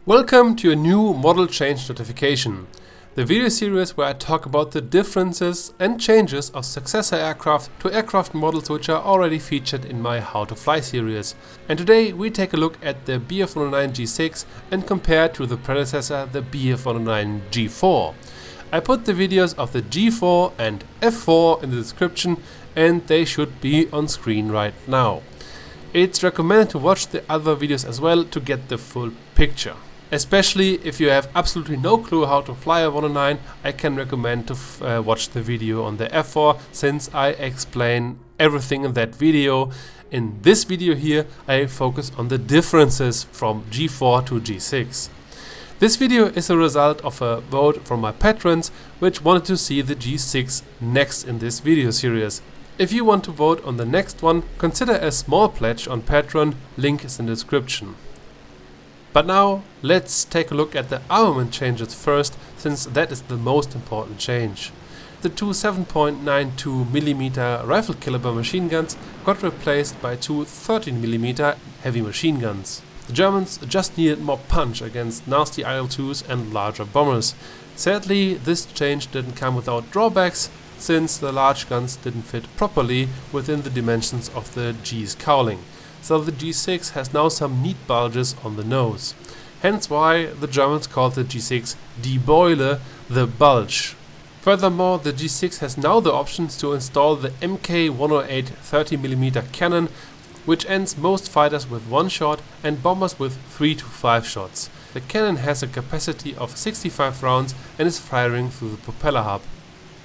Welcome to a new model change notification, the video series where I talk about the differences and changes of successor aircraft to aircraft models which are already featured in my How to Fly series. And today we take a look at the Bf109 G6 and compare to the predecessor, the Bf109 G4. I put the videos of the G4 and F4 in the description and they should be on screen right now. It's recommended to watch the other videos as well to get the full picture. Especially if you have absolutely no clue how to fly a 109, I can recommend to watch the video on the F4 since I explain everything in that video. In this video here I focus on the differences from G4 to G6. This video is a result of a vote from my patrons which wanted to see the G6 next in this video series. If you want to vote on the next one, consider a small pledge on Patreon, link is in the description. But now, let's take a look at the armament changes first, since that is the most important change. The two 7.92mm rifle caliber machine guns got replaced by two 13mm heavy machine guns. The Germans just needed more punch against nasty IL-2s and larger bombers. Sadly, this change didn't come without drawbacks, since the large guns didn't fit properly within the dimensions of the G's cowling. So the G6 has now some neat bulges on the nose. Hence why the Germans called the G6 Die Beule, the bulge. Furthermore, the G6 has now the options to install the Mk108 30mm cannon, which ends most fighters with one shot and bombers with 3 to 5 shots. The cannon has a capacity of 65 rounds and is firing through the propeller hub.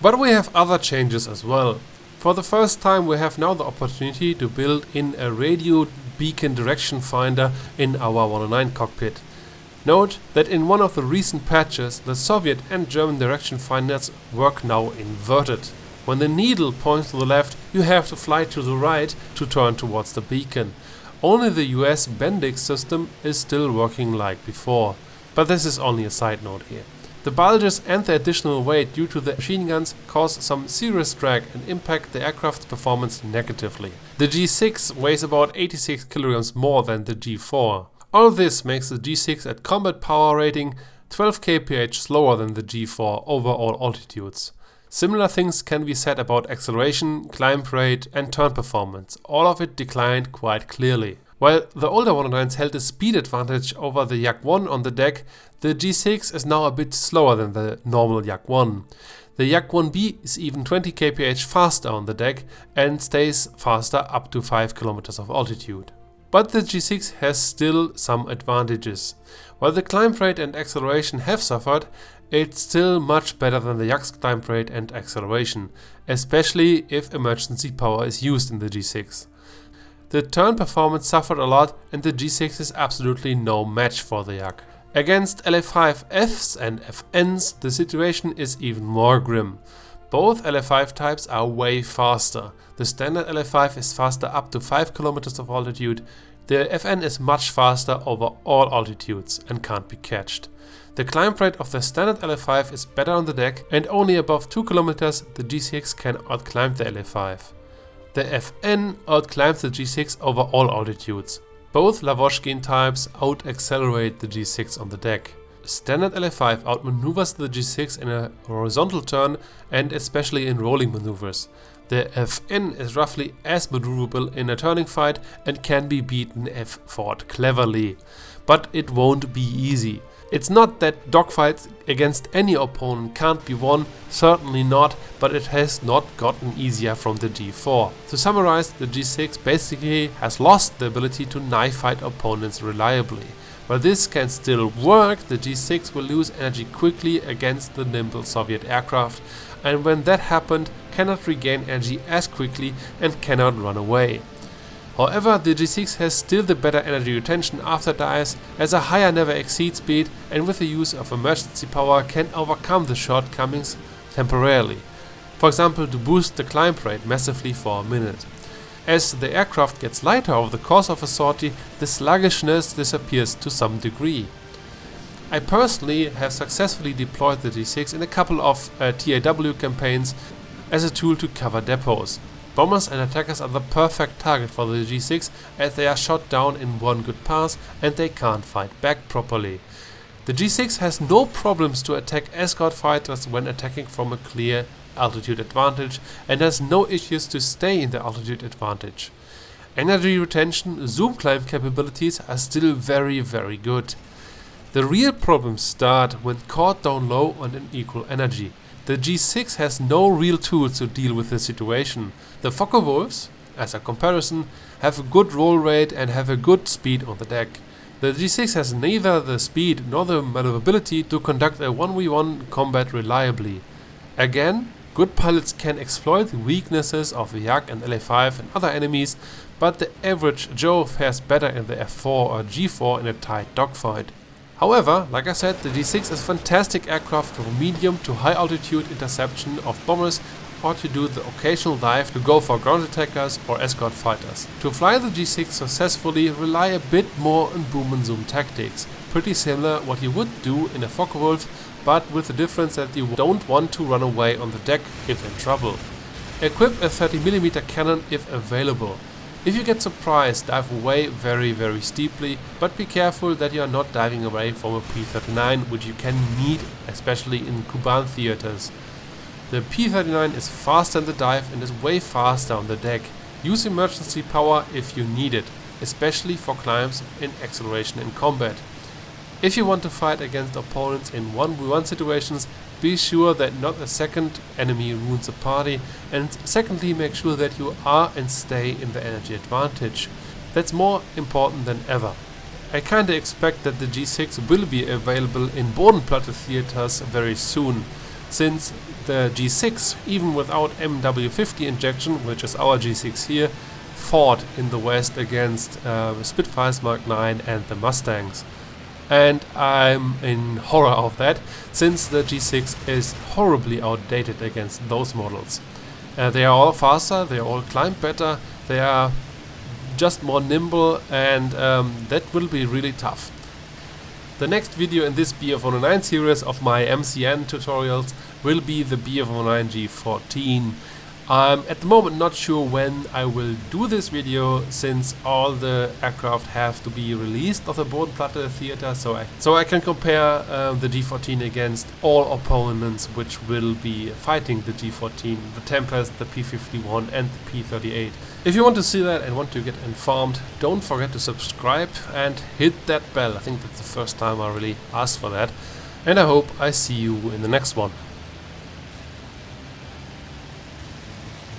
But we have other changes as well. For the first time we have now the opportunity to build in a radio beacon direction finder in our 109 cockpit. Note that in one of the recent patches the Soviet and German direction finders work now inverted. When the needle points to the left, you have to fly to the right to turn towards the beacon. Only the US Bendix system is still working like before. But this is only a side note here. The bulges and the additional weight due to the machine guns cause some serious drag and impact the aircraft's performance negatively. The G6 weighs about 86 kg more than the G4. All this makes the G6 at combat power rating 12 kph slower than the G4 over all altitudes. Similar things can be said about acceleration, climb rate and turn performance. All of it declined quite clearly. While the older 109s held a speed advantage over the Yak-1 on the deck, the G6 is now a bit slower than the normal Yak-1. The Yak-1B is even 20 kph faster on the deck and stays faster up to 5 km of altitude. But the G6 has still some advantages. While the climb rate and acceleration have suffered, it's still much better than the Yak's climb rate and acceleration, especially if emergency power is used in the G6. The turn performance suffered a lot and the G6 is absolutely no match for the Yak. Against LA5Fs and FNs the situation is even more grim. Both LA5 types are way faster. The standard LA5 is faster up to 5 km of altitude. The FN is much faster over all altitudes and can't be catched. The climb rate of the standard LA5 is better on the deck and only above 2 km the G6 can outclimb the LA5. The FN outclimbs the G6 over all altitudes. Both Lavochkin types out-accelerate the G6 on the deck. Standard LA5 outmaneuvers the G6 in a horizontal turn and especially in rolling maneuvers. The FN is roughly as maneuverable in a turning fight and can be beaten if fought cleverly. But it won't be easy. It's not that dogfights against any opponent can't be won, certainly not, but it has not gotten easier from the G4. To summarize, the G6 basically has lost the ability to knife fight opponents reliably. While this can still work, the G6 will lose energy quickly against the nimble Soviet aircraft, and when that happened, cannot regain energy as quickly and cannot run away. However, the G6 has still the better energy retention after dives, as a higher never exceed speed and with the use of emergency power can overcome the shortcomings temporarily. For example, to boost the climb rate massively for a minute. As the aircraft gets lighter over the course of a sortie, the sluggishness disappears to some degree. I personally have successfully deployed the G6 in a couple of TAW campaigns as a tool to cover depots. Bombers and attackers are the perfect target for the G6 as they are shot down in one good pass and they can't fight back properly. The G6 has no problems to attack escort fighters when attacking from a clear altitude advantage and has no issues to stay in the altitude advantage. Energy retention, zoom climb capabilities are still very good. The real problems start when caught down low on an equal energy. The G6 has no real tools to deal with the situation. The Focke-Wulfs, as a comparison, have a good roll rate and have a good speed on the deck. The G6 has neither the speed nor the maneuverability to conduct a 1v1 combat reliably. Again, good pilots can exploit the weaknesses of the Yak and LA5 and other enemies, but the average Joe fares better in the F4 or G4 in a tight dogfight. However, like I said, the G6 is a fantastic aircraft for medium to high altitude interception of bombers or to do the occasional dive to go for ground attackers or escort fighters. To fly the G6 successfully, rely a bit more on boom and zoom tactics, pretty similar what you would do in a Focke-Wulf, but with the difference that you don't want to run away on the deck if in trouble. Equip a 30mm cannon if available. If you get surprised, dive away very steeply, but be careful that you are not diving away from a P-39, which you can meet especially in Kuban theaters. The P-39 is faster in the dive and is way faster on the deck. Use emergency power if you need it, especially for climbs in acceleration in combat. If you want to fight against opponents in 1v1 situations, be sure that not a second enemy ruins the party, and secondly make sure that you are and stay in the energy advantage. That's more important than ever. I kinda expect that the G6 will be available in Bodenplatte theaters very soon, since the G6, even without MW50 injection, which is our G6 here, fought in the West against Spitfires Mark 9 and the Mustangs. And I'm in horror of that, since the G6 is horribly outdated against those models. They are all faster, they all climb better, they are just more nimble, and that will be really tough. The next video in this BF-109 series of my MCN tutorials will be the BF-109 G14. I'm at the moment not sure when I will do this video, since all the aircraft have to be released of the Bodenplatte theater, so I can compare the G14 against all opponents which will be fighting the G14, the Tempest, the P-51 and the P-38. If you want to see that and want to get informed, don't forget to subscribe and hit that bell. I think that's the first time I really asked for that, and I hope I see you in the next one.